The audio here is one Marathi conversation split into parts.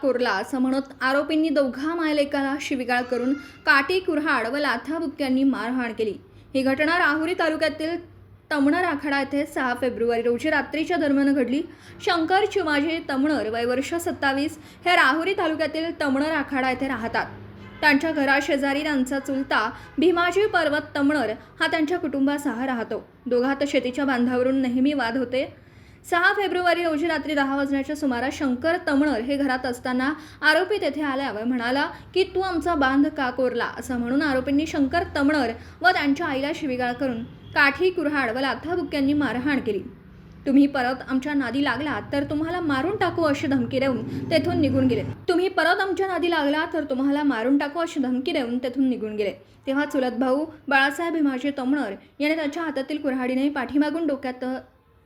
कोरला असं म्हणत आरोपींनी दोघा मायलेकाला शिवीगाळ करून काठी कुऱ्हाड व लाथाबुक्क्यांनी मारहाण केली। ही घटना राहुरी तालुक्यातील तमणर आखाडा येथे 6 फेब्रुवारी रोजी रात्रीच्या दरम्यान घडली। शंकर चिमाजी तमणर वय वर्ष 27 हे राहुरी तालुक्यातील तमणर आखाडा येथे राहतात। त्यांच्या घराशेजारी त्यांचा चुलता भीमाजी पर्वत तमणर हा त्यांच्या कुटुंबासह राहतो। दोघात शेतीच्या बांधावरून नेहमी वाद होते। 6 फेब्रुवारी रोजी रात्री 10 वाजण्याच्या सुमारास शंकर तमणर हे घरात असताना आरोपी तेथे आल्यावर म्हणाला की तू आमचा बांध का कोरला असं म्हणून आरोपींनी शंकर तमणर व त्यांच्या आईला शिवीगाळ करून काठी कुऱ्हाड व लाथाबुक्क्यांनी मारहाण केली। तुम्ही परत आमच्या नादी लागलात तर तुम्हाला मारून टाकू अशी धमकी देऊन तेथून निघून गेले। तेव्हा चुलत भाऊ बाळासाहेब भीमाजी तमणर याने त्याच्या हातातील कुऱ्हाडीने पाठीमागून डोक्यात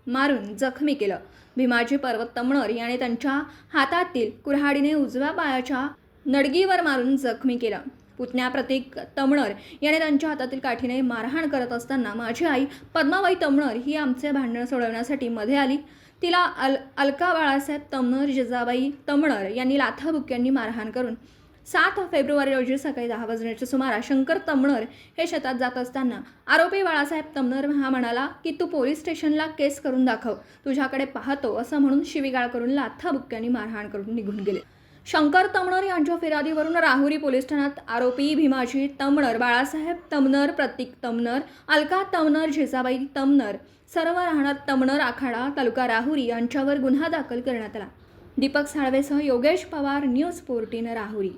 मारून जखमी केलं। भीमाजी पर्वत तमणर याने त्यांच्या हातातील कुऱ्हाडीने उजव्या पायाच्या नडगीवर मारून जखमी केलं। पुतण्या प्रतीक तमणर याने त्यांच्या हातातील काठीने मारहाण करत असताना माझी आई पद्माबाई तमणर ही आमचे भांडण सोडवण्यासाठी मध्ये आली। तिला अलका बाळासाहेब तमणर जिजाबाई तमणर यांनी लाथाबुक्क्यांनी मारहाण करून 7 फेब्रुवारी रोजी सकाळी 10 वाजण्याच्या सुमारास शंकर तमणर हे शेतात जात असताना आरोपी बाळासाहेब तमणर हा म्हणाला की तू पोलीस स्टेशनला केस करून दाखव, तुझ्याकडे पाहतो असं म्हणून शिवीगाळ करून लाथाबुक्क्यांनी मारहाण करून निघून गेले। शंकर तमणर यांच्या फिर्यादीवरून राहुरी पोलीस ठाण्यात आरोपी भीमाजी तमणर, बाळासाहेब तमणर, प्रतीक तमणर, अलका तमणर, जिजाबाई तमणर सर्व राहणार तमणर आखाडा तालुका राहुरी यांच्यावर गुन्हा दाखल करण्यात आला। दीपक साळवेसह योगेश पवार, न्यूज 14 राहुरी।